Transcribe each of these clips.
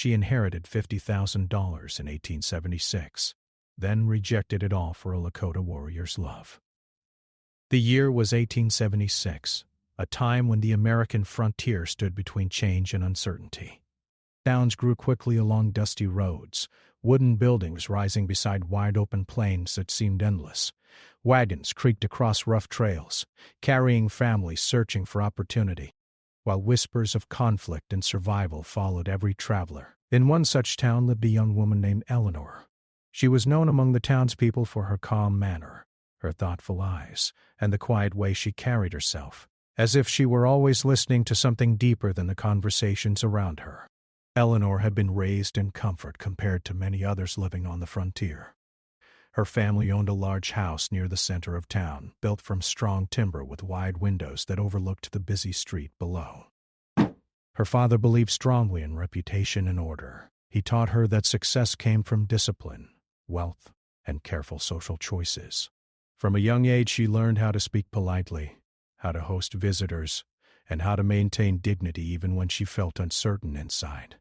She inherited $50,000 in 1876, then rejected it all for a Lakota warrior's love. The year was 1876, a time when the American frontier stood between change and uncertainty. Towns grew quickly along dusty roads, wooden buildings rising beside wide-open plains that seemed endless. Wagons creaked across rough trails, carrying families searching for opportunity, while whispers of conflict and survival followed every traveler. In one such town lived a young woman named Eleanor. She was known among the townspeople for her calm manner, her thoughtful eyes, and the quiet way she carried herself, as if she were always listening to something deeper than the conversations around her. Eleanor had been raised in comfort compared to many others living on the frontier. Her family owned a large house near the center of town, built from strong timber with wide windows that overlooked the busy street below. Her father believed strongly in reputation and order. He taught her that success came from discipline, wealth, and careful social choices. From a young age, she learned how to speak politely, how to host visitors, and how to maintain dignity even when she felt uncertain inside.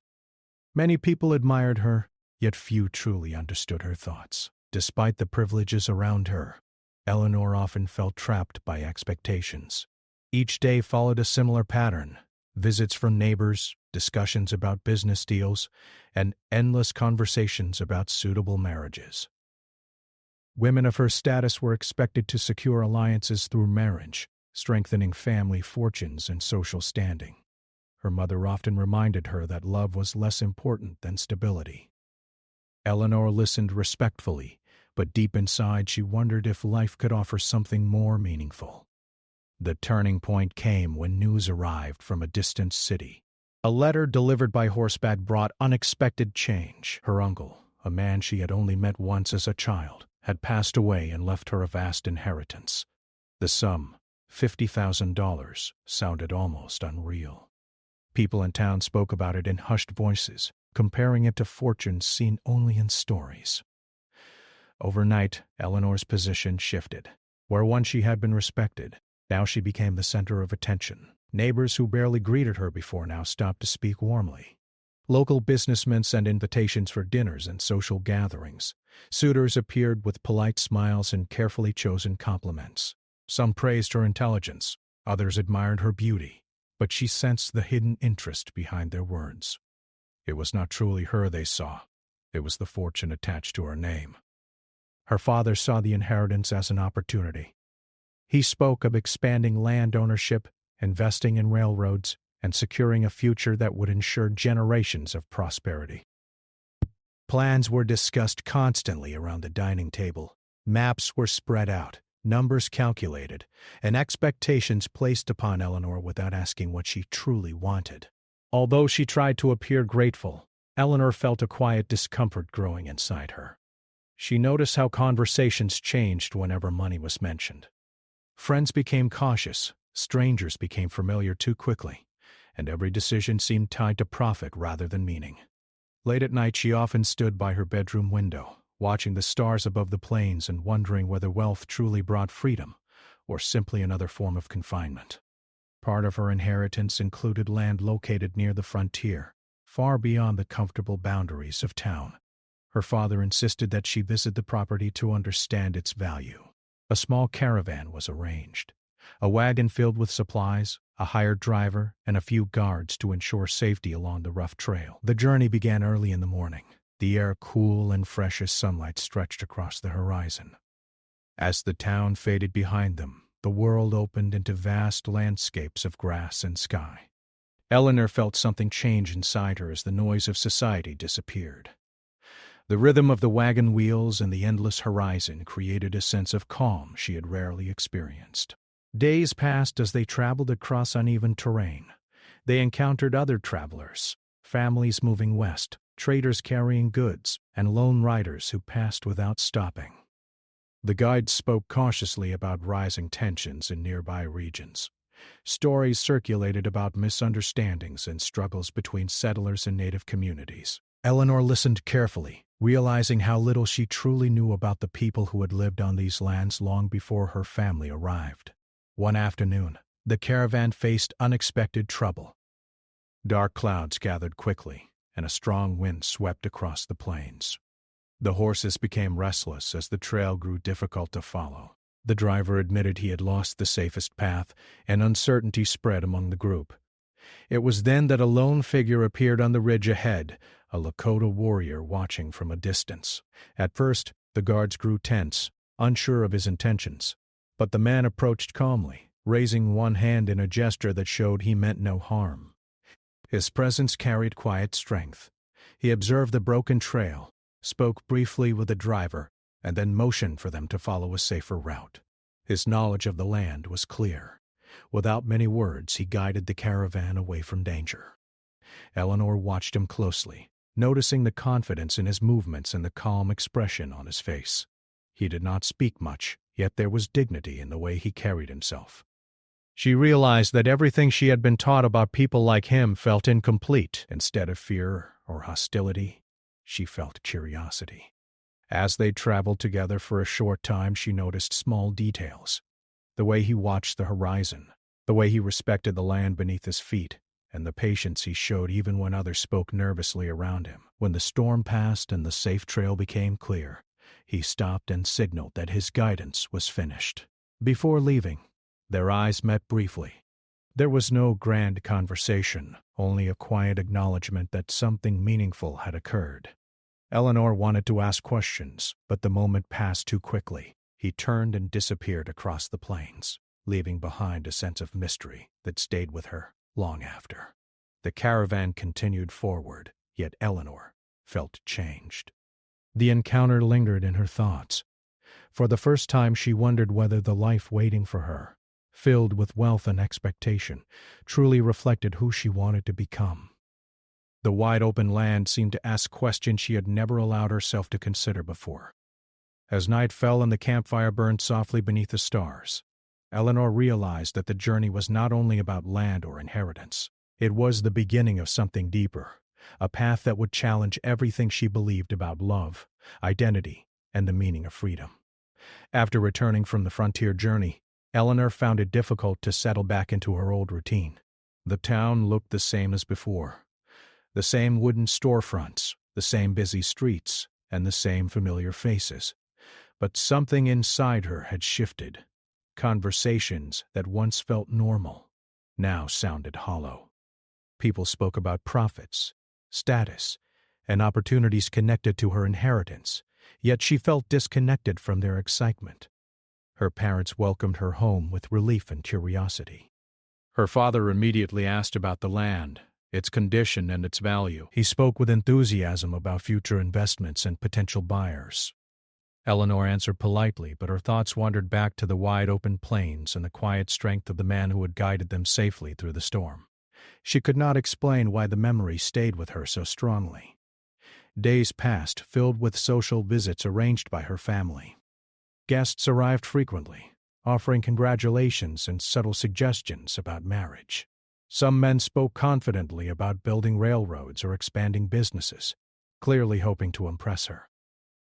Many people admired her, yet few truly understood her thoughts. Despite the privileges around her, Eleanor often felt trapped by expectations. Each day followed a similar pattern: visits from neighbors, discussions about business deals, and endless conversations about suitable marriages. Women of her status were expected to secure alliances through marriage, strengthening family fortunes and social standing. Her mother often reminded her that love was less important than stability. Eleanor listened respectfully, but deep inside she wondered if life could offer something more meaningful. The turning point came when news arrived from a distant city. A letter delivered by horseback brought unexpected change. Her uncle, a man she had only met once as a child, had passed away and left her a vast inheritance. The sum, $50,000, sounded almost unreal. People in town spoke about it in hushed voices, comparing it to fortunes seen only in stories. Overnight, Eleanor's position shifted. Where once she had been respected, now she became the center of attention. Neighbors who barely greeted her before now stopped to speak warmly. Local businessmen sent invitations for dinners and social gatherings. Suitors appeared with polite smiles and carefully chosen compliments. Some praised her intelligence, others admired her beauty, but she sensed the hidden interest behind their words. It was not truly her they saw. It was the fortune attached to her name. Her father saw the inheritance as an opportunity. He spoke of expanding land ownership, investing in railroads, and securing a future that would ensure generations of prosperity. Plans were discussed constantly around the dining table. Maps were spread out, numbers calculated, and expectations placed upon Eleanor without asking what she truly wanted. Although she tried to appear grateful, Eleanor felt a quiet discomfort growing inside her. She noticed how conversations changed whenever money was mentioned. Friends became cautious, strangers became familiar too quickly, and every decision seemed tied to profit rather than meaning. Late at night, she often stood by her bedroom window, watching the stars above the plains and wondering whether wealth truly brought freedom or simply another form of confinement. Part of her inheritance included land located near the frontier, far beyond the comfortable boundaries of town. Her father insisted that she visit the property to understand its value. A small caravan was arranged, a wagon filled with supplies, a hired driver, and a few guards to ensure safety along the rough trail. The journey began early in the morning, the air cool and fresh as sunlight stretched across the horizon. As the town faded behind them, the world opened into vast landscapes of grass and sky. Eleanor felt something change inside her as the noise of society disappeared. The rhythm of the wagon wheels and the endless horizon created a sense of calm she had rarely experienced. Days passed as they traveled across uneven terrain. They encountered other travelers, families moving west, traders carrying goods, and lone riders who passed without stopping. The guides spoke cautiously about rising tensions in nearby regions. Stories circulated about misunderstandings and struggles between settlers and native communities. Eleanor listened carefully, realizing how little she truly knew about the people who had lived on these lands long before her family arrived. One afternoon, the caravan faced unexpected trouble. Dark clouds gathered quickly, and a strong wind swept across the plains. The horses became restless as the trail grew difficult to follow. The driver admitted he had lost the safest path, and uncertainty spread among the group. It was then that a lone figure appeared on the ridge ahead, a Lakota warrior watching from a distance. At first, the guards grew tense, unsure of his intentions. But the man approached calmly, raising one hand in a gesture that showed he meant no harm. His presence carried quiet strength. He observed the broken trail, spoke briefly with the driver, and then motioned for them to follow a safer route. His knowledge of the land was clear. Without many words, he guided the caravan away from danger. Eleanor watched him closely, noticing the confidence in his movements and the calm expression on his face. He did not speak much, yet there was dignity in the way he carried himself. She realized that everything she had been taught about people like him felt incomplete. Instead of fear or hostility, she felt curiosity. As they traveled together for a short time, she noticed small details. The way he watched the horizon, the way he respected the land beneath his feet, and the patience he showed even when others spoke nervously around him. When the storm passed and the safe trail became clear, he stopped and signaled that his guidance was finished. Before leaving, their eyes met briefly. There was no grand conversation, only a quiet acknowledgement that something meaningful had occurred. Eleanor wanted to ask questions, but the moment passed too quickly. He turned and disappeared across the plains, leaving behind a sense of mystery that stayed with her long after. The caravan continued forward, yet Eleanor felt changed. The encounter lingered in her thoughts. For the first time she wondered whether the life waiting for her, filled with wealth and expectation, truly reflected who she wanted to become. The wide-open land seemed to ask questions she had never allowed herself to consider before. As night fell and the campfire burned softly beneath the stars, Eleanor realized that the journey was not only about land or inheritance. It was the beginning of something deeper, a path that would challenge everything she believed about love, identity, and the meaning of freedom. After returning from the frontier journey, Eleanor found it difficult to settle back into her old routine. The town looked the same as before. The same wooden storefronts, the same busy streets, and the same familiar faces. But something inside her had shifted. Conversations that once felt normal now sounded hollow. People spoke about profits, status, and opportunities connected to her inheritance, yet she felt disconnected from their excitement. Her parents welcomed her home with relief and curiosity. Her father immediately asked about the land, its condition and its value. He spoke with enthusiasm about future investments and potential buyers. Eleanor answered politely, but her thoughts wandered back to the wide-open plains and the quiet strength of the man who had guided them safely through the storm. She could not explain why the memory stayed with her so strongly. Days passed, filled with social visits arranged by her family. Guests arrived frequently, offering congratulations and subtle suggestions about marriage. Some men spoke confidently about building railroads or expanding businesses, clearly hoping to impress her.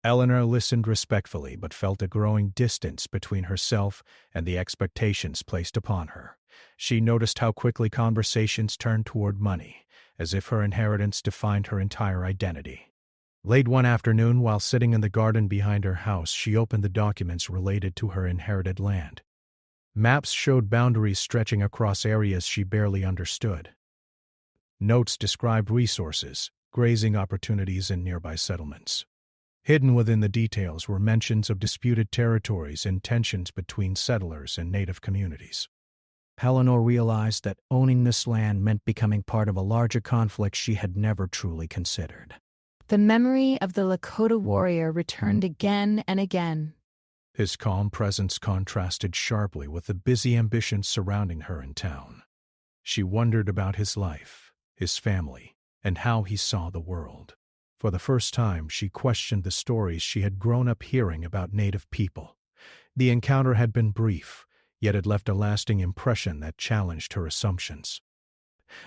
Eleanor listened respectfully but felt a growing distance between herself and the expectations placed upon her. She noticed how quickly conversations turned toward money, as if her inheritance defined her entire identity. Late one afternoon, while sitting in the garden behind her house, she opened the documents related to her inherited land. Maps showed boundaries stretching across areas she barely understood. Notes described resources, grazing opportunities, and nearby settlements. Hidden within the details were mentions of disputed territories and tensions between settlers and native communities. Eleanor realized that owning this land meant becoming part of a larger conflict she had never truly considered. The memory of the Lakota warrior returned again and again. His calm presence contrasted sharply with the busy ambitions surrounding her in town. She wondered about his life, his family, and how he saw the world. For the first time, she questioned the stories she had grown up hearing about Native people. The encounter had been brief, yet it left a lasting impression that challenged her assumptions.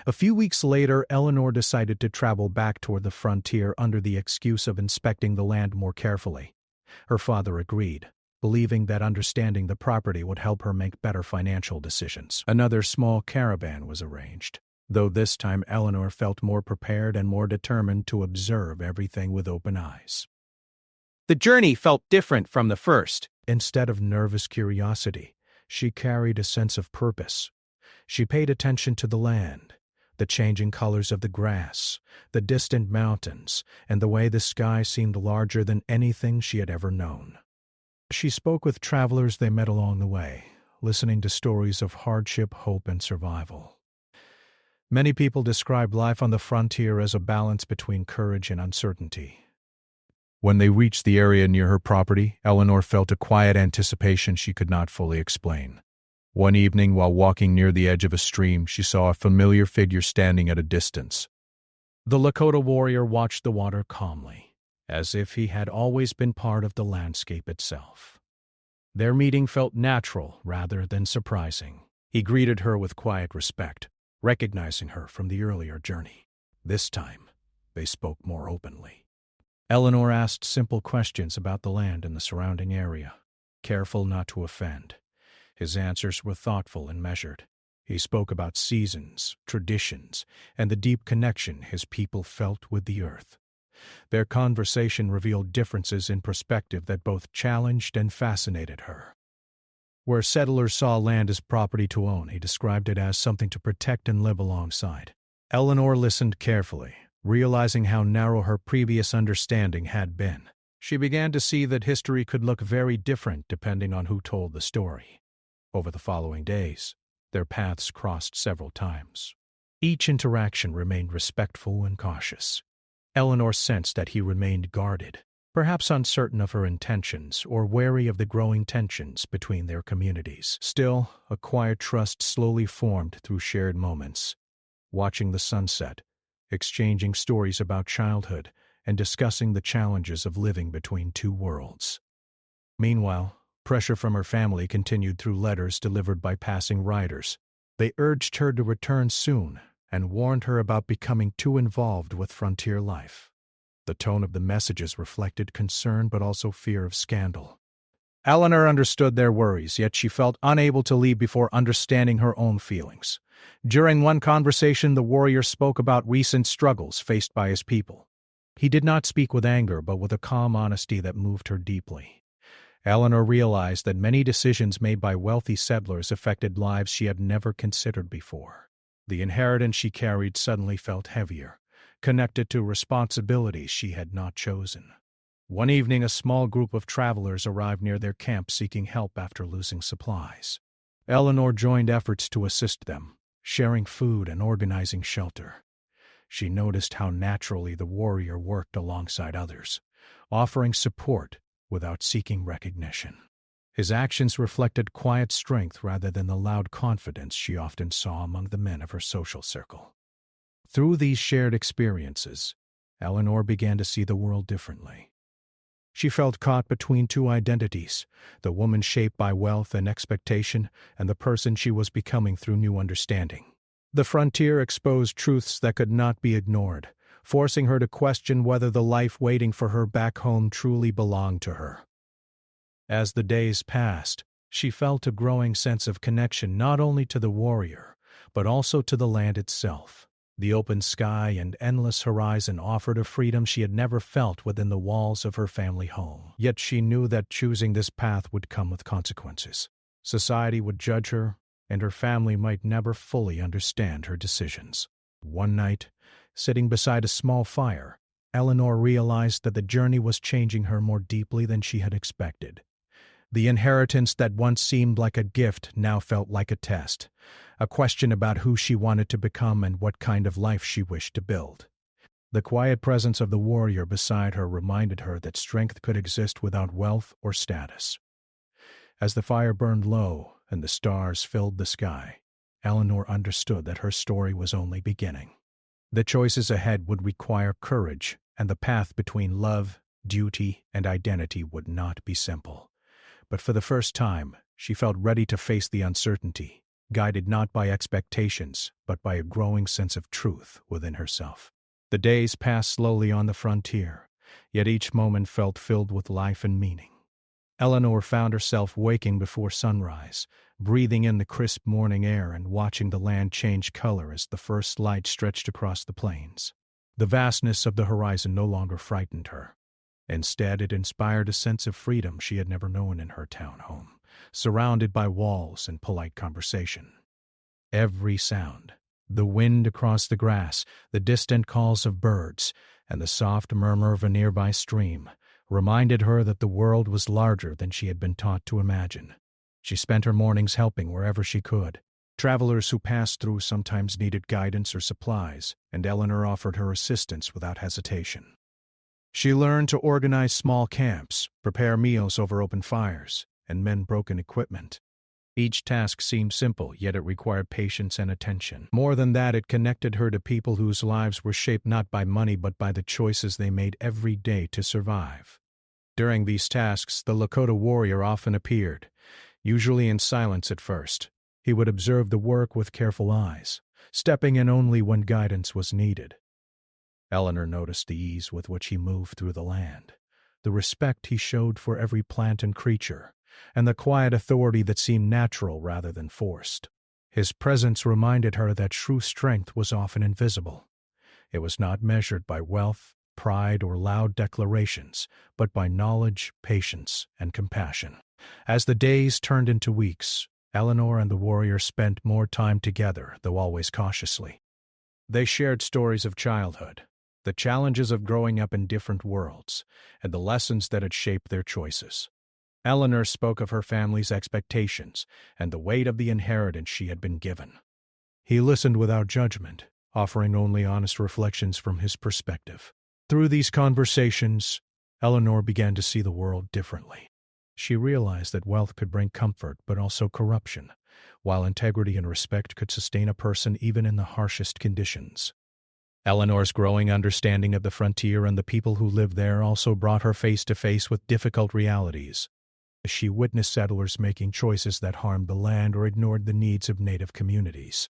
A few weeks later, Eleanor decided to travel back toward the frontier under the excuse of inspecting the land more carefully. Her father agreed, believing that understanding the property would help her make better financial decisions. Another small caravan was arranged, though this time Eleanor felt more prepared and more determined to observe everything with open eyes. The journey felt different from the first. Instead of nervous curiosity, she carried a sense of purpose. She paid attention to the land, the changing colors of the grass, the distant mountains, and the way the sky seemed larger than anything she had ever known. She spoke with travelers they met along the way, listening to stories of hardship, hope, and survival. Many people described life on the frontier as a balance between courage and uncertainty. When they reached the area near her property, Eleanor felt a quiet anticipation she could not fully explain. One evening, while walking near the edge of a stream, she saw a familiar figure standing at a distance. The Lakota warrior watched the water calmly, as if he had always been part of the landscape itself. Their meeting felt natural rather than surprising. He greeted her with quiet respect, recognizing her from the earlier journey. This time, they spoke more openly. Eleanor asked simple questions about the land and the surrounding area, careful not to offend. His answers were thoughtful and measured. He spoke about seasons, traditions, and the deep connection his people felt with the earth. Their conversation revealed differences in perspective that both challenged and fascinated her. Where settlers saw land as property to own, he described it as something to protect and live alongside. Eleanor listened carefully, realizing how narrow her previous understanding had been. She began to see that history could look very different depending on who told the story. Over the following days, their paths crossed several times. Each interaction remained respectful and cautious. Eleanor sensed that he remained guarded, perhaps uncertain of her intentions or wary of the growing tensions between their communities. Still, a quiet trust slowly formed through shared moments. Watching the sunset, exchanging stories about childhood, and discussing the challenges of living between two worlds. Meanwhile, pressure from her family continued through letters delivered by passing riders. They urged her to return soon and warned her about becoming too involved with frontier life. The tone of the messages reflected concern but also fear of scandal. Eleanor understood their worries, yet she felt unable to leave before understanding her own feelings. During one conversation, the warrior spoke about recent struggles faced by his people. He did not speak with anger, but with a calm honesty that moved her deeply. Eleanor realized that many decisions made by wealthy settlers affected lives she had never considered before. The inheritance she carried suddenly felt heavier, connected to responsibilities she had not chosen. One evening, a small group of travelers arrived near their camp seeking help after losing supplies. Eleanor joined efforts to assist them, sharing food and organizing shelter. She noticed how naturally the warrior worked alongside others, offering support without seeking recognition. His actions reflected quiet strength rather than the loud confidence she often saw among the men of her social circle. Through these shared experiences, Eleanor began to see the world differently. She felt caught between two identities, the woman shaped by wealth and expectation, and the person she was becoming through new understanding. The frontier exposed truths that could not be ignored, forcing her to question whether the life waiting for her back home truly belonged to her. As the days passed, she felt a growing sense of connection not only to the warrior, but also to the land itself. The open sky and endless horizon offered a freedom she had never felt within the walls of her family home. Yet she knew that choosing this path would come with consequences. Society would judge her, and her family might never fully understand her decisions. One night, sitting beside a small fire, Eleanor realized that the journey was changing her more deeply than she had expected. The inheritance that once seemed like a gift now felt like a test, a question about who she wanted to become and what kind of life she wished to build. The quiet presence of the warrior beside her reminded her that strength could exist without wealth or status. As the fire burned low and the stars filled the sky, Eleanor understood that her story was only beginning. The choices ahead would require courage, and the path between love, duty, and identity would not be simple. But for the first time, she felt ready to face the uncertainty, guided not by expectations, but by a growing sense of truth within herself. The days passed slowly on the frontier, yet each moment felt filled with life and meaning. Eleanor found herself waking before sunrise, breathing in the crisp morning air and watching the land change color as the first light stretched across the plains. The vastness of the horizon no longer frightened her. Instead, it inspired a sense of freedom she had never known in her town home, surrounded by walls and polite conversation. Every sound, the wind across the grass, the distant calls of birds, and the soft murmur of a nearby stream, reminded her that the world was larger than she had been taught to imagine. She spent her mornings helping wherever she could. Travelers who passed through sometimes needed guidance or supplies, and Eleanor offered her assistance without hesitation. She learned to organize small camps, prepare meals over open fires, and mend broken equipment. Each task seemed simple, yet it required patience and attention. More than that, it connected her to people whose lives were shaped not by money but by the choices they made every day to survive. During these tasks, the Lakota warrior often appeared, usually in silence at first. He would observe the work with careful eyes, stepping in only when guidance was needed. Eleanor noticed the ease with which he moved through the land, the respect he showed for every plant and creature, and the quiet authority that seemed natural rather than forced. His presence reminded her that true strength was often invisible. It was not measured by wealth, pride, or loud declarations, but by knowledge, patience, and compassion. As the days turned into weeks, Eleanor and the warrior spent more time together, though always cautiously. They shared stories of childhood, the challenges of growing up in different worlds, and the lessons that had shaped their choices. Eleanor spoke of her family's expectations and the weight of the inheritance she had been given. He listened without judgment, offering only honest reflections from his perspective. Through these conversations, Eleanor began to see the world differently. She realized that wealth could bring comfort but also corruption, while integrity and respect could sustain a person even in the harshest conditions. Eleanor's growing understanding of the frontier and the people who lived there also brought her face to face with difficult realities. She witnessed settlers making choices that harmed the land or ignored the needs of native communities.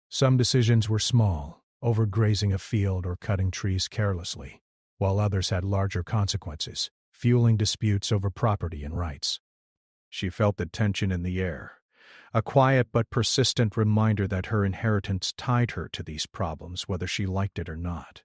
Some decisions were small, overgrazing a field or cutting trees carelessly, while others had larger consequences, fueling disputes over property and rights. She felt the tension in the air, a quiet but persistent reminder that her inheritance tied her to these problems whether she liked it or not.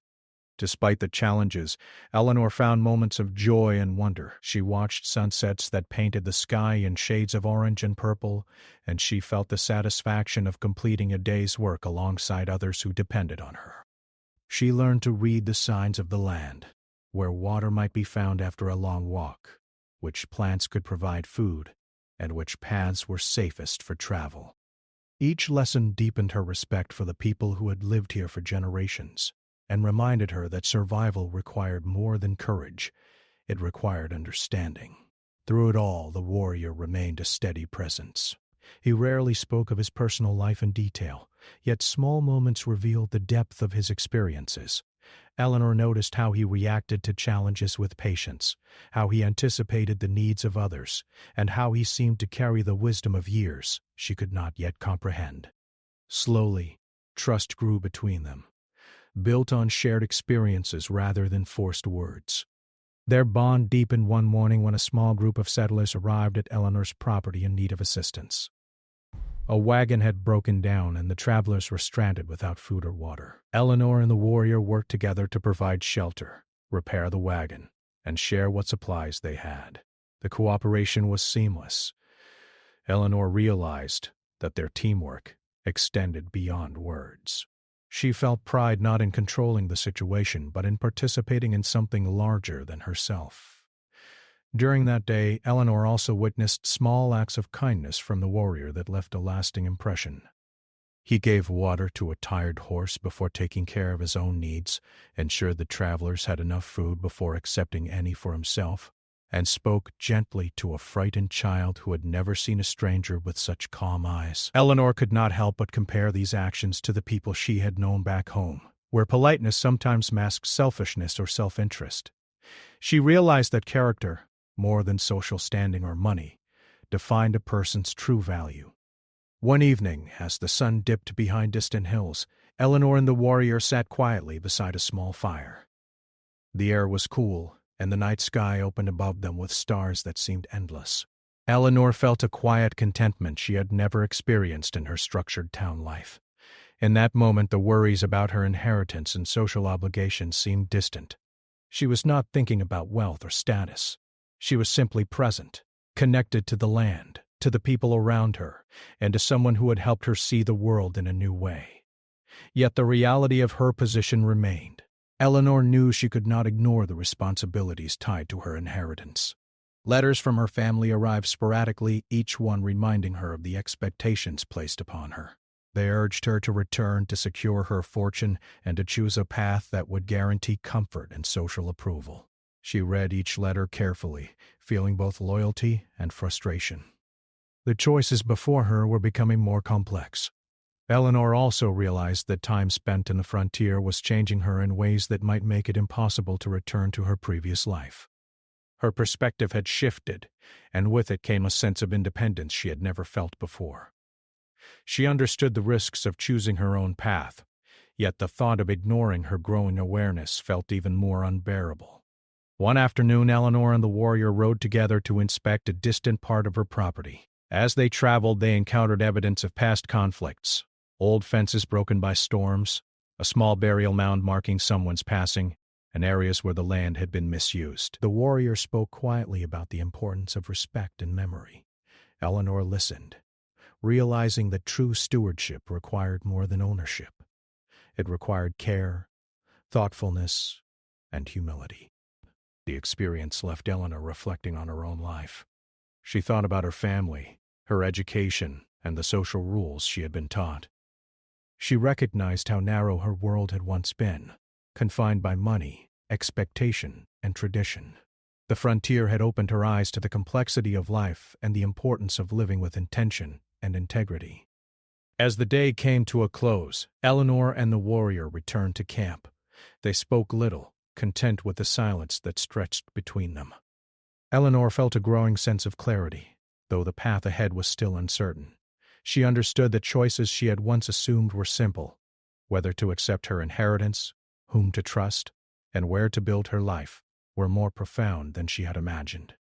Despite the challenges, Eleanor found moments of joy and wonder. She watched sunsets that painted the sky in shades of orange and purple, and she felt the satisfaction of completing a day's work alongside others who depended on her. She learned to read the signs of the land, where water might be found after a long walk, which plants could provide food, and which paths were safest for travel. Each lesson deepened her respect for the people who had lived here for generations, and reminded her that survival required more than courage, it required understanding. Through it all, the warrior remained a steady presence. He rarely spoke of his personal life in detail, yet small moments revealed the depth of his experiences. Eleanor noticed how he reacted to challenges with patience, how he anticipated the needs of others, and how he seemed to carry the wisdom of years she could not yet comprehend. Slowly, trust grew between them, built on shared experiences rather than forced words. Their bond deepened one morning when a small group of settlers arrived at Eleanor's property in need of assistance. A wagon had broken down and the travelers were stranded without food or water. Eleanor and the warrior worked together to provide shelter, repair the wagon, and share what supplies they had. The cooperation was seamless. Eleanor realized that their teamwork extended beyond words. She felt pride not in controlling the situation, but in participating in something larger than herself. During that day, Eleanor also witnessed small acts of kindness from the warrior that left a lasting impression. He gave water to a tired horse before taking care of his own needs, ensured the travelers had enough food before accepting any for himself, and spoke gently to a frightened child who had never seen a stranger with such calm eyes. Eleanor could not help but compare these actions to the people she had known back home, where politeness sometimes masked selfishness or self-interest. She realized that character, more than social standing or money, defined a person's true value. One evening, as the sun dipped behind distant hills, Eleanor and the warrior sat quietly beside a small fire. The air was cool, and the night sky opened above them with stars that seemed endless. Eleanor felt a quiet contentment she had never experienced in her structured town life. In that moment, the worries about her inheritance and social obligations seemed distant. She was not thinking about wealth or status. She was simply present, connected to the land, to the people around her, and to someone who had helped her see the world in a new way. Yet the reality of her position remained. Eleanor knew she could not ignore the responsibilities tied to her inheritance. Letters from her family arrived sporadically, each one reminding her of the expectations placed upon her. They urged her to return, to secure her fortune, and to choose a path that would guarantee comfort and social approval. She read each letter carefully, feeling both loyalty and frustration. The choices before her were becoming more complex. Eleanor also realized that time spent in the frontier was changing her in ways that might make it impossible to return to her previous life. Her perspective had shifted, and with it came a sense of independence she had never felt before. She understood the risks of choosing her own path, yet the thought of ignoring her growing awareness felt even more unbearable. One afternoon, Eleanor and the warrior rode together to inspect a distant part of her property. As they traveled, they encountered evidence of past conflicts: old fences broken by storms, a small burial mound marking someone's passing, and areas where the land had been misused. The warrior spoke quietly about the importance of respect and memory. Eleanor listened, realizing that true stewardship required more than ownership. It required care, thoughtfulness, and humility. The experience left Eleanor reflecting on her own life. She thought about her family, her education, and the social rules she had been taught. She recognized how narrow her world had once been, confined by money, expectation, and tradition. The frontier had opened her eyes to the complexity of life and the importance of living with intention and integrity. As the day came to a close, Eleanor and the warrior returned to camp. They spoke little, content with the silence that stretched between them. Eleanor felt a growing sense of clarity, though the path ahead was still uncertain. She understood that choices she had once assumed were simple: whether to accept her inheritance, whom to trust, and where to build her life, were more profound than she had imagined.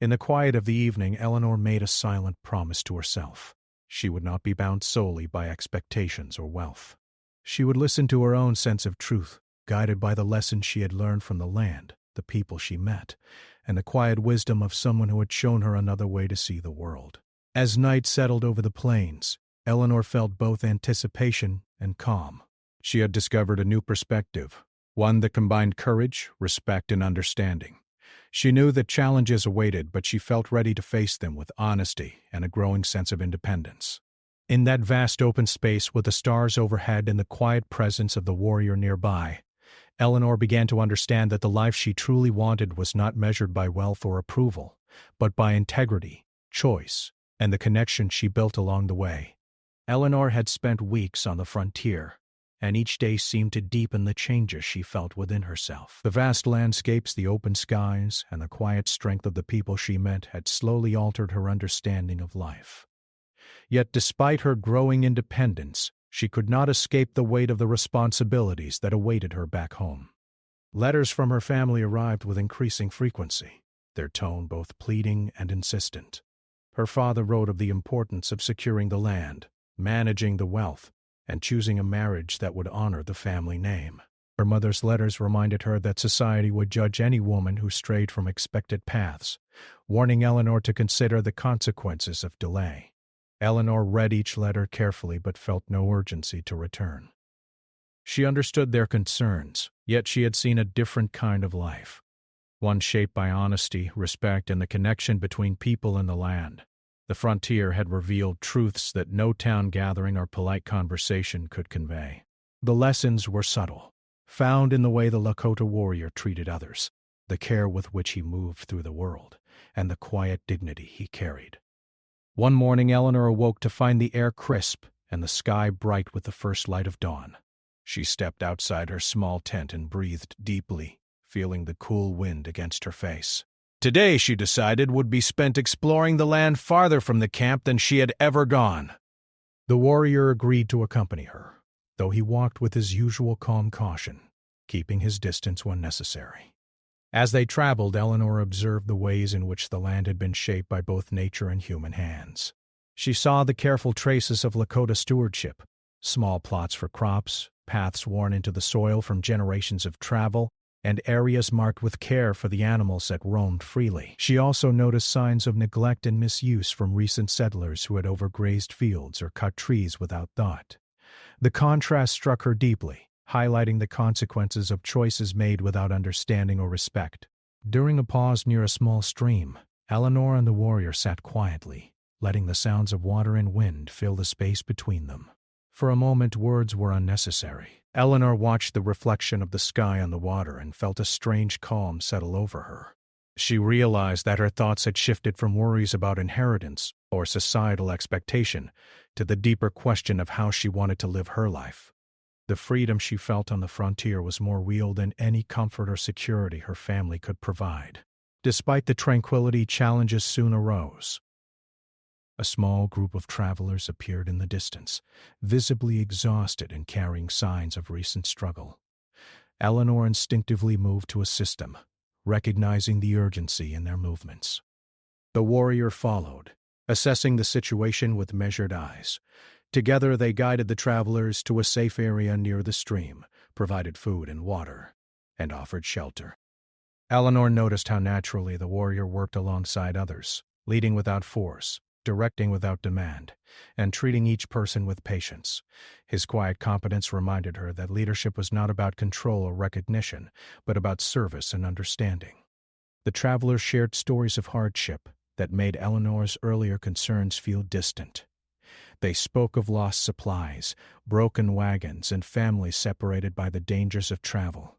In the quiet of the evening, Eleanor made a silent promise to herself. She would not be bound solely by expectations or wealth. She would listen to her own sense of truth, guided by the lessons she had learned from the land, the people she met, and the quiet wisdom of someone who had shown her another way to see the world. As night settled over the plains, Eleanor felt both anticipation and calm. She had discovered a new perspective, one that combined courage, respect, and understanding. She knew that challenges awaited, but she felt ready to face them with honesty and a growing sense of independence. In that vast open space with the stars overhead and the quiet presence of the warrior nearby, Eleanor began to understand that the life she truly wanted was not measured by wealth or approval, but by integrity, choice, and the connection she built along the way. Eleanor had spent weeks on the frontier, and each day seemed to deepen the changes she felt within herself. The vast landscapes, the open skies, and the quiet strength of the people she met had slowly altered her understanding of life. Yet despite her growing independence, she could not escape the weight of the responsibilities that awaited her back home. Letters from her family arrived with increasing frequency, their tone both pleading and insistent. Her father wrote of the importance of securing the land, managing the wealth, and choosing a marriage that would honor the family name. Her mother's letters reminded her that society would judge any woman who strayed from expected paths, warning Eleanor to consider the consequences of delay. Eleanor read each letter carefully but felt no urgency to return. She understood their concerns, yet she had seen a different kind of life, one shaped by honesty, respect, and the connection between people and the land. The frontier had revealed truths that no town gathering or polite conversation could convey. The lessons were subtle, found in the way the Lakota warrior treated others, the care with which he moved through the world, and the quiet dignity he carried. One morning, Eleanor awoke to find the air crisp and the sky bright with the first light of dawn. She stepped outside her small tent and breathed deeply, feeling the cool wind against her face. Today, she decided, would be spent exploring the land farther from the camp than she had ever gone. The warrior agreed to accompany her, though he walked with his usual calm caution, keeping his distance when necessary. As they traveled, Eleanor observed the ways in which the land had been shaped by both nature and human hands. She saw the careful traces of Lakota stewardship, small plots for crops, paths worn into the soil from generations of travel, and areas marked with care for the animals that roamed freely. She also noticed signs of neglect and misuse from recent settlers who had overgrazed fields or cut trees without thought. The contrast struck her deeply, highlighting the consequences of choices made without understanding or respect. During a pause near a small stream, Eleanor and the warrior sat quietly, letting the sounds of water and wind fill the space between them. For a moment, words were unnecessary. Eleanor watched the reflection of the sky on the water and felt a strange calm settle over her. She realized that her thoughts had shifted from worries about inheritance or societal expectation to the deeper question of how she wanted to live her life. The freedom she felt on the frontier was more real than any comfort or security her family could provide. Despite the tranquility, challenges soon arose. A small group of travelers appeared in the distance, visibly exhausted and carrying signs of recent struggle. Eleanor instinctively moved to assist them, recognizing the urgency in their movements. The warrior followed, assessing the situation with measured eyes. Together they guided the travelers to a safe area near the stream, provided food and water, and offered shelter. Eleanor noticed how naturally the warrior worked alongside others, leading without force, directing without demand, and treating each person with patience. His quiet competence reminded her that leadership was not about control or recognition, but about service and understanding. The travelers shared stories of hardship that made Eleanor's earlier concerns feel distant. They spoke of lost supplies, broken wagons, and families separated by the dangers of travel.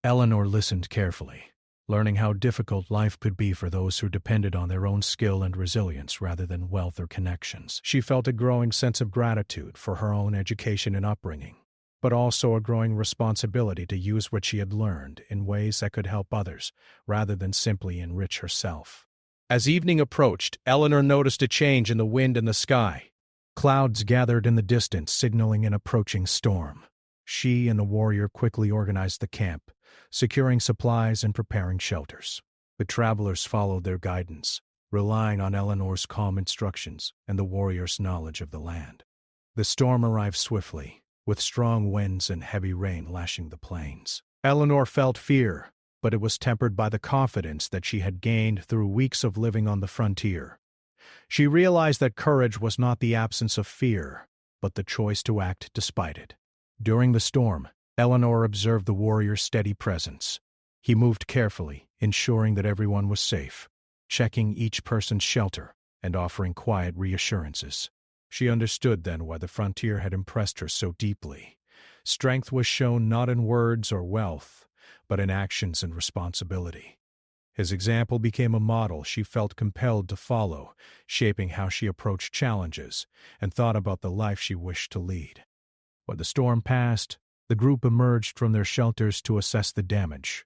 Eleanor listened carefully, learning how difficult life could be for those who depended on their own skill and resilience rather than wealth or connections. She felt a growing sense of gratitude for her own education and upbringing, but also a growing responsibility to use what she had learned in ways that could help others rather than simply enrich herself. As evening approached, Eleanor noticed a change in the wind and the sky. Clouds gathered in the distance, signaling an approaching storm. She and the warrior quickly organized the camp, securing supplies and preparing shelters. The travelers followed their guidance, relying on Eleanor's calm instructions and the warrior's knowledge of the land. The storm arrived swiftly, with strong winds and heavy rain lashing the plains. Eleanor felt fear, but it was tempered by the confidence that she had gained through weeks of living on the frontier. She realized that courage was not the absence of fear, but the choice to act despite it. During the storm, Eleanor observed the warrior's steady presence. He moved carefully, ensuring that everyone was safe, checking each person's shelter and offering quiet reassurances. She understood then why the frontier had impressed her so deeply. Strength was shown not in words or wealth, but in actions and responsibility. His example became a model she felt compelled to follow, shaping how she approached challenges and thought about the life she wished to lead. When the storm passed, the group emerged from their shelters to assess the damage.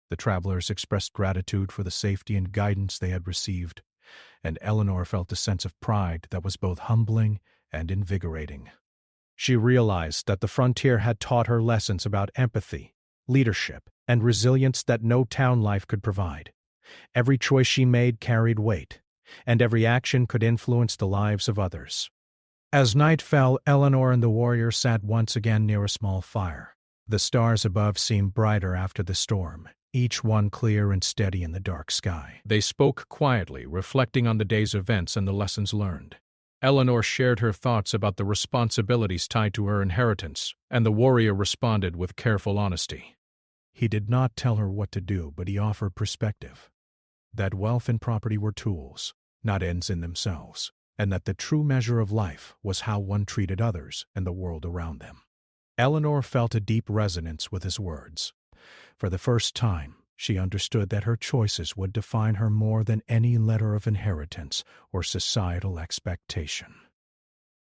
The travelers expressed gratitude for the safety and guidance they had received, and Eleanor felt a sense of pride that was both humbling and invigorating. She realized that the frontier had taught her lessons about empathy, leadership, and resilience that no town life could provide. Every choice she made carried weight, and every action could influence the lives of others. As night fell, Eleanor and the warrior sat once again near a small fire. The stars above seemed brighter after the storm, each one clear and steady in the dark sky. They spoke quietly, reflecting on the day's events and the lessons learned. Eleanor shared her thoughts about the responsibilities tied to her inheritance, and the warrior responded with careful honesty. He did not tell her what to do, but he offered perspective. That wealth and property were tools, not ends in themselves, and that the true measure of life was how one treated others and the world around them. Eleanor felt a deep resonance with his words. For the first time, she understood that her choices would define her more than any letter of inheritance or societal expectation.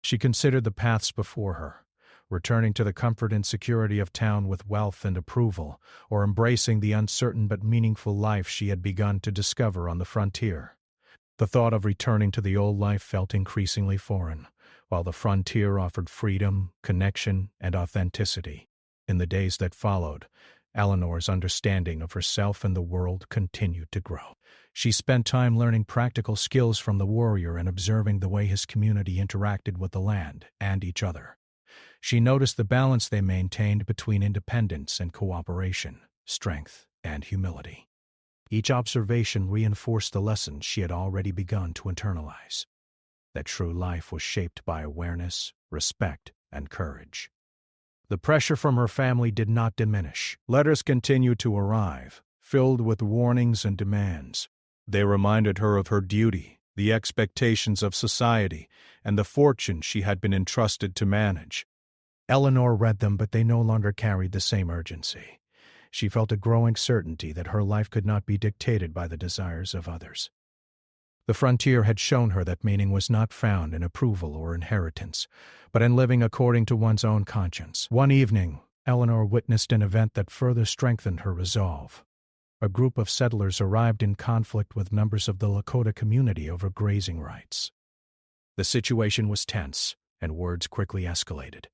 She considered the paths before her, returning to the comfort and security of town with wealth and approval, or embracing the uncertain but meaningful life she had begun to discover on the frontier. The thought of returning to the old life felt increasingly foreign, while the frontier offered freedom, connection, and authenticity. In the days that followed, Eleanor's understanding of herself and the world continued to grow. She spent time learning practical skills from the warrior and observing the way his community interacted with the land and each other. She noticed the balance they maintained between independence and cooperation, strength and humility. Each observation reinforced the lessons she had already begun to internalize: that true life was shaped by awareness, respect, and courage. The pressure from her family did not diminish. Letters continued to arrive, filled with warnings and demands. They reminded her of her duty, the expectations of society, and the fortune she had been entrusted to manage. Eleanor read them, but they no longer carried the same urgency. She felt a growing certainty that her life could not be dictated by the desires of others. The frontier had shown her that meaning was not found in approval or inheritance, but in living according to one's own conscience. One evening, Eleanor witnessed an event that further strengthened her resolve. A group of settlers arrived in conflict with members of the Lakota community over grazing rights. The situation was tense, and words quickly escalated.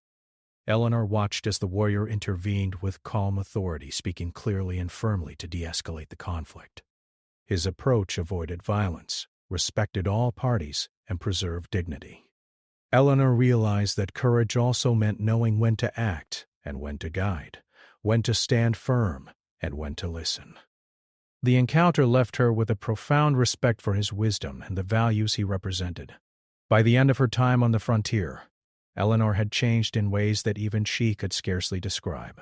Eleanor watched as the warrior intervened with calm authority, speaking clearly and firmly to de-escalate the conflict. His approach avoided violence, respected all parties, and preserved dignity. Eleanor realized that courage also meant knowing when to act and when to guide, when to stand firm and when to listen. The encounter left her with a profound respect for his wisdom and the values he represented. By the end of her time on the frontier, Eleanor had changed in ways that even she could scarcely describe.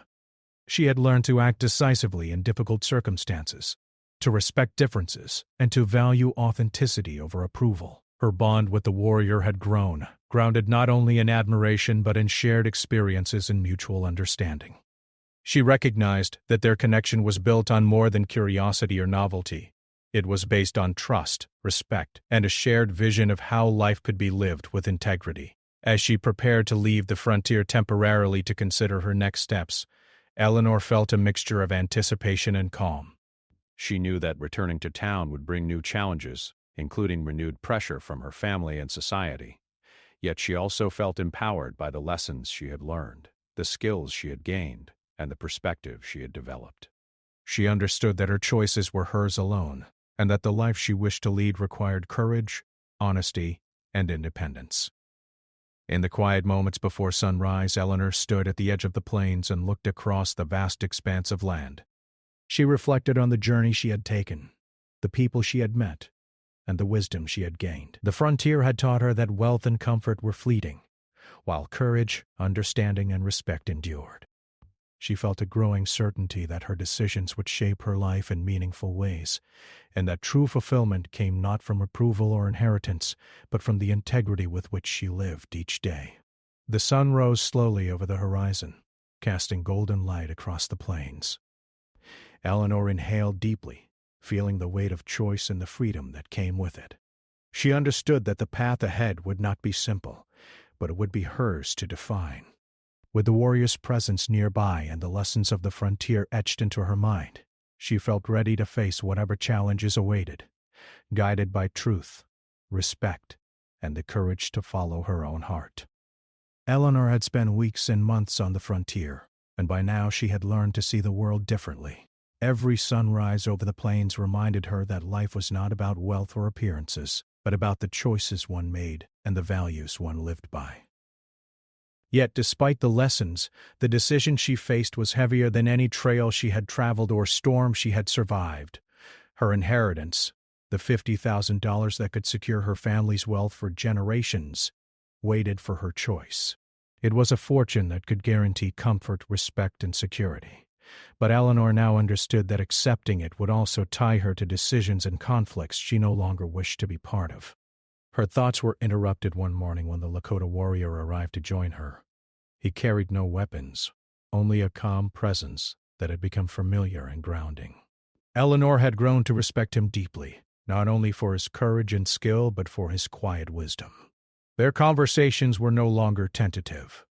She had learned to act decisively in difficult circumstances, to respect differences, and to value authenticity over approval. Her bond with the warrior had grown, grounded not only in admiration but in shared experiences and mutual understanding. She recognized that their connection was built on more than curiosity or novelty. It was based on trust, respect, and a shared vision of how life could be lived with integrity. As she prepared to leave the frontier temporarily to consider her next steps, Eleanor felt a mixture of anticipation and calm. She knew that returning to town would bring new challenges, including renewed pressure from her family and society. Yet she also felt empowered by the lessons she had learned, the skills she had gained, and the perspective she had developed. She understood that her choices were hers alone, and that the life she wished to lead required courage, honesty, and independence. In the quiet moments before sunrise, Eleanor stood at the edge of the plains and looked across the vast expanse of land. She reflected on the journey she had taken, the people she had met, and the wisdom she had gained. The frontier had taught her that wealth and comfort were fleeting, while courage, understanding, and respect endured. She felt a growing certainty that her decisions would shape her life in meaningful ways, and that true fulfillment came not from approval or inheritance, but from the integrity with which she lived each day. The sun rose slowly over the horizon, casting golden light across the plains. Eleanor inhaled deeply, feeling the weight of choice and the freedom that came with it. She understood that the path ahead would not be simple, but it would be hers to define. With the warrior's presence nearby and the lessons of the frontier etched into her mind, she felt ready to face whatever challenges awaited, guided by truth, respect, and the courage to follow her own heart. Eleanor had spent weeks and months on the frontier, and by now she had learned to see the world differently. Every sunrise over the plains reminded her that life was not about wealth or appearances, but about the choices one made and the values one lived by. Yet, despite the lessons, the decision she faced was heavier than any trail she had traveled or storm she had survived. Her inheritance, the $50,000 that could secure her family's wealth for generations, waited for her choice. It was a fortune that could guarantee comfort, respect, and security. But Eleanor now understood that accepting it would also tie her to decisions and conflicts she no longer wished to be part of. Her thoughts were interrupted one morning when the Lakota warrior arrived to join her. He carried no weapons, only a calm presence that had become familiar and grounding. Eleanor had grown to respect him deeply, not only for his courage and skill, but for his quiet wisdom. Their conversations were no longer tentative.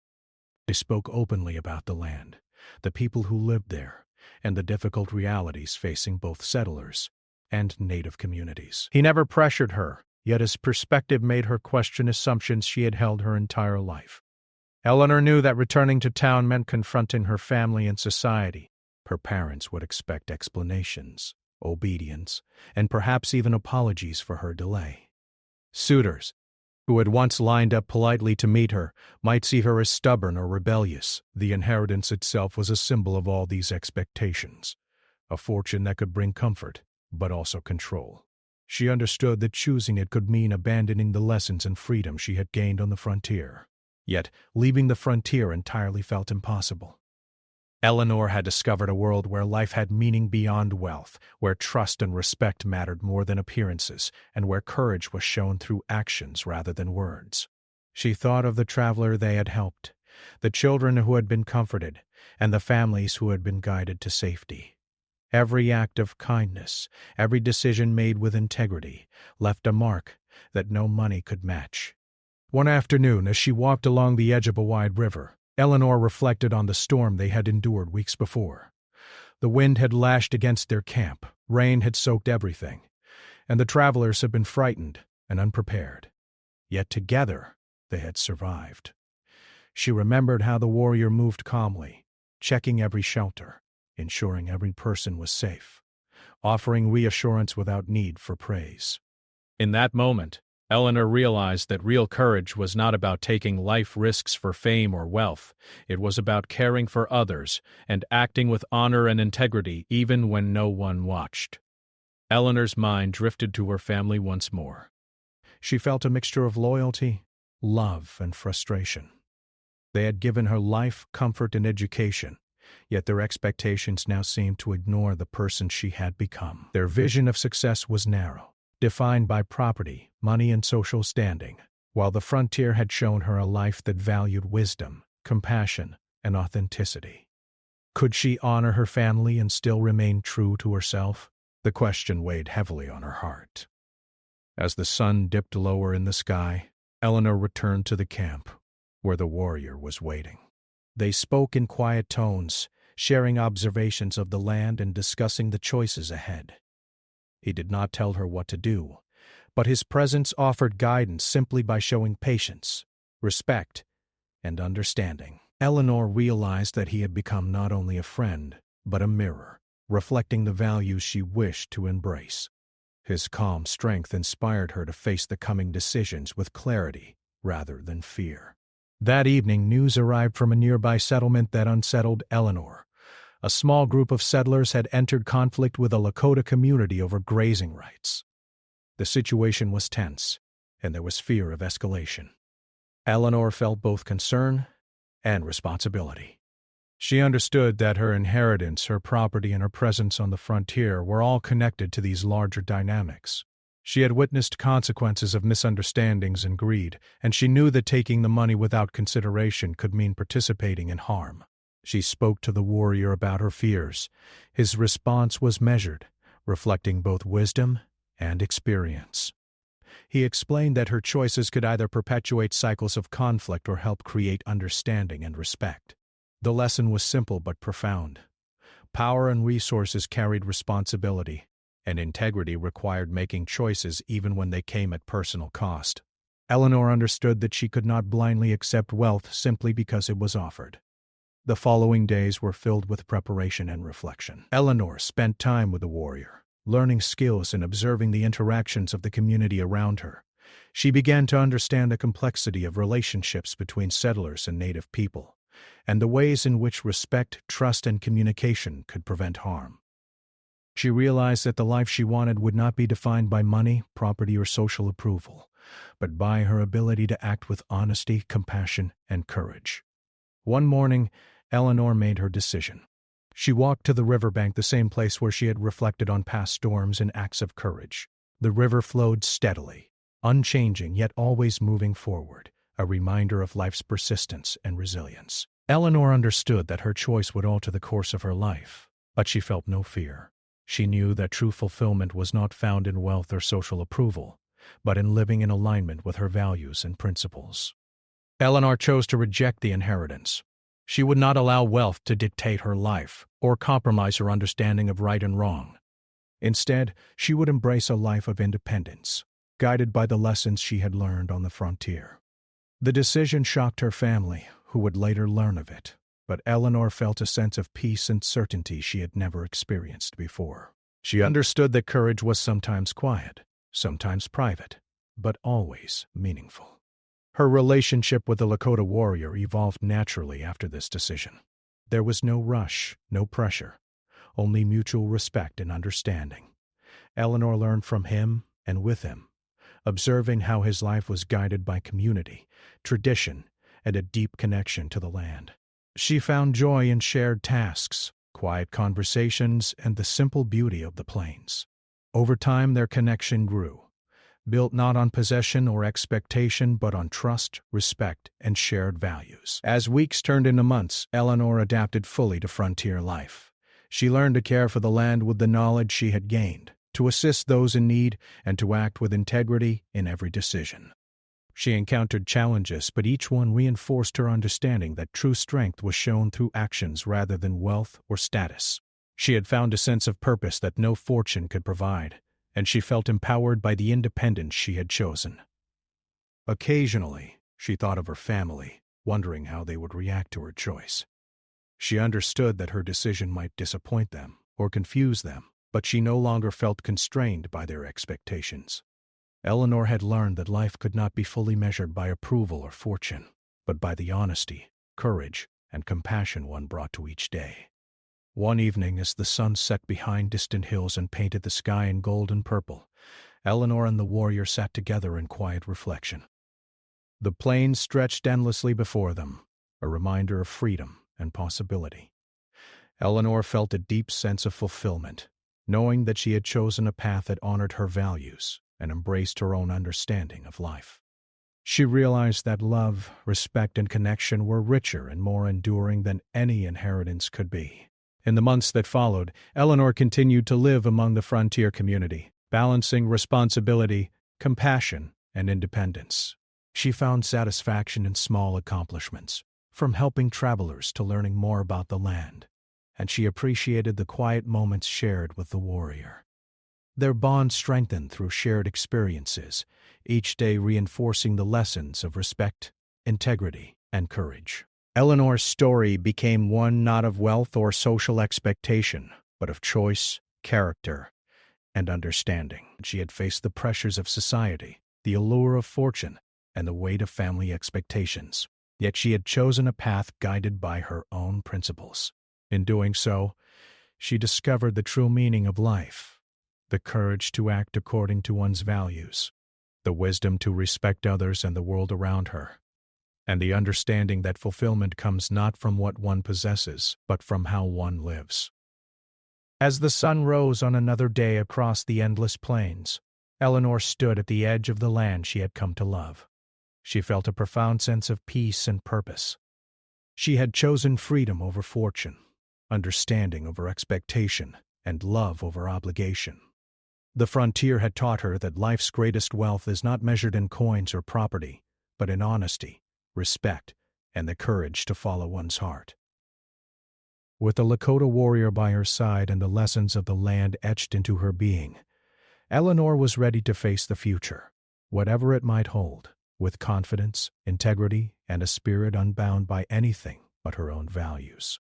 They spoke openly about the land, the people who lived there, and the difficult realities facing both settlers and native communities. He never pressured her, yet his perspective made her question assumptions she had held her entire life. Eleanor knew that returning to town meant confronting her family and society, Her parents would expect explanations, obedience, and perhaps even apologies for her delay. Suitors, who had once lined up politely to meet her, might see her as stubborn or rebellious. The inheritance itself was a symbol of all these expectations, a fortune that could bring comfort, but also control. She understood that choosing it could mean abandoning the lessons and freedom she had gained on the frontier. Yet, leaving the frontier entirely felt impossible. Eleanor had discovered a world where life had meaning beyond wealth, where trust and respect mattered more than appearances, and where courage was shown through actions rather than words. She thought of the traveler they had helped, the children who had been comforted, and the families who had been guided to safety. Every act of kindness, every decision made with integrity, left a mark that no money could match. One afternoon, as she walked along the edge of a wide river, Eleanor reflected on the storm they had endured weeks before. The wind had lashed against their camp, rain had soaked everything, and the travelers had been frightened and unprepared. Yet together they had survived. She remembered how the warrior moved calmly, checking every shelter, ensuring every person was safe, offering reassurance without need for praise. In that moment, Eleanor realized that real courage was not about taking life risks for fame or wealth. It was about caring for others and acting with honor and integrity even when no one watched. Eleanor's mind drifted to her family once more. She felt a mixture of loyalty, love, and frustration. They had given her life, comfort, and education, yet their expectations now seemed to ignore the person she had become. Their vision of success was narrow, defined by property, money, and social standing, while the frontier had shown her a life that valued wisdom, compassion, and authenticity. Could she honor her family and still remain true to herself? The question weighed heavily on her heart. As the sun dipped lower in the sky, Eleanor returned to the camp, where the warrior was waiting. They spoke in quiet tones, sharing observations of the land and discussing the choices ahead. He did not tell her what to do, but his presence offered guidance simply by showing patience, respect, and understanding. Eleanor realized that he had become not only a friend, but a mirror, reflecting the values she wished to embrace. His calm strength inspired her to face the coming decisions with clarity rather than fear. That evening, news arrived from a nearby settlement that unsettled Eleanor. A small group of settlers had entered conflict with a Lakota community over grazing rights. The situation was tense, and there was fear of escalation. Eleanor felt both concern and responsibility. She understood that her inheritance, her property, and her presence on the frontier were all connected to these larger dynamics. She had witnessed consequences of misunderstandings and greed, and she knew that taking the money without consideration could mean participating in harm. She spoke to the warrior about her fears. His response was measured, reflecting both wisdom and experience. He explained that her choices could either perpetuate cycles of conflict or help create understanding and respect. The lesson was simple but profound. Power and resources carried responsibility, and integrity required making choices even when they came at personal cost. Eleanor understood that she could not blindly accept wealth simply because it was offered. The following days were filled with preparation and reflection. Eleanor spent time with the warrior, learning skills and observing the interactions of the community around her. She began to understand the complexity of relationships between settlers and native people, and the ways in which respect, trust, and communication could prevent harm. She realized that the life she wanted would not be defined by money, property, or social approval, but by her ability to act with honesty, compassion, and courage. One morning, Eleanor made her decision. She walked to the riverbank, the same place where she had reflected on past storms and acts of courage. The river flowed steadily, unchanging yet always moving forward, a reminder of life's persistence and resilience. Eleanor understood that her choice would alter the course of her life, but she felt no fear. She knew that true fulfillment was not found in wealth or social approval, but in living in alignment with her values and principles. Eleanor chose to reject the inheritance. She would not allow wealth to dictate her life or compromise her understanding of right and wrong. Instead, she would embrace a life of independence, guided by the lessons she had learned on the frontier. The decision shocked her family, who would later learn of it. but Eleanor felt a sense of peace and certainty she had never experienced before. She understood that courage was sometimes quiet, sometimes private, but always meaningful. Her relationship with the Lakota warrior evolved naturally after this decision. There was no rush, no pressure, only mutual respect and understanding. Eleanor learned from him and with him, observing how his life was guided by community, tradition, and a deep connection to the land. She found joy in shared tasks, quiet conversations, and the simple beauty of the plains. Over time, their connection grew, built not on possession or expectation, but on trust, respect, and shared values. As weeks turned into months, Eleanor adapted fully to frontier life. She learned to care for the land with the knowledge she had gained, to assist those in need, and to act with integrity in every decision. She encountered challenges, but each one reinforced her understanding that true strength was shown through actions rather than wealth or status. She had found a sense of purpose that no fortune could provide, and she felt empowered by the independence she had chosen. Occasionally, she thought of her family, wondering how they would react to her choice. She understood that her decision might disappoint them or confuse them, but she no longer felt constrained by their expectations. Eleanor had learned that life could not be fully measured by approval or fortune, but by the honesty, courage, and compassion one brought to each day. One evening, as the sun set behind distant hills and painted the sky in gold and purple, Eleanor and the warrior sat together in quiet reflection. The plains stretched endlessly before them, a reminder of freedom and possibility. Eleanor felt a deep sense of fulfillment, knowing that she had chosen a path that honored her values and embraced her own understanding of life. She realized that love, respect, and connection were richer and more enduring than any inheritance could be. In the months that followed, Eleanor continued to live among the frontier community, balancing responsibility, compassion, and independence. She found satisfaction in small accomplishments, from helping travelers to learning more about the land, and she appreciated the quiet moments shared with the warrior. Their bond strengthened through shared experiences, each day reinforcing the lessons of respect, integrity, and courage. Eleanor's story became one not of wealth or social expectation, but of choice, character, and understanding. She had faced the pressures of society, the allure of fortune, and the weight of family expectations. Yet she had chosen a path guided by her own principles. In doing so, she discovered the true meaning of life, the courage to act according to one's values, the wisdom to respect others and the world around her, and the understanding that fulfillment comes not from what one possesses, but from how one lives. As the sun rose on another day across the endless plains, Eleanor stood at the edge of the land she had come to love. She felt a profound sense of peace and purpose. She had chosen freedom over fortune, understanding over expectation, and love over obligation. The frontier had taught her that life's greatest wealth is not measured in coins or property, but in honesty, respect, and the courage to follow one's heart. With the Lakota warrior by her side and the lessons of the land etched into her being, Eleanor was ready to face the future, whatever it might hold, with confidence, integrity, and a spirit unbound by anything but her own values.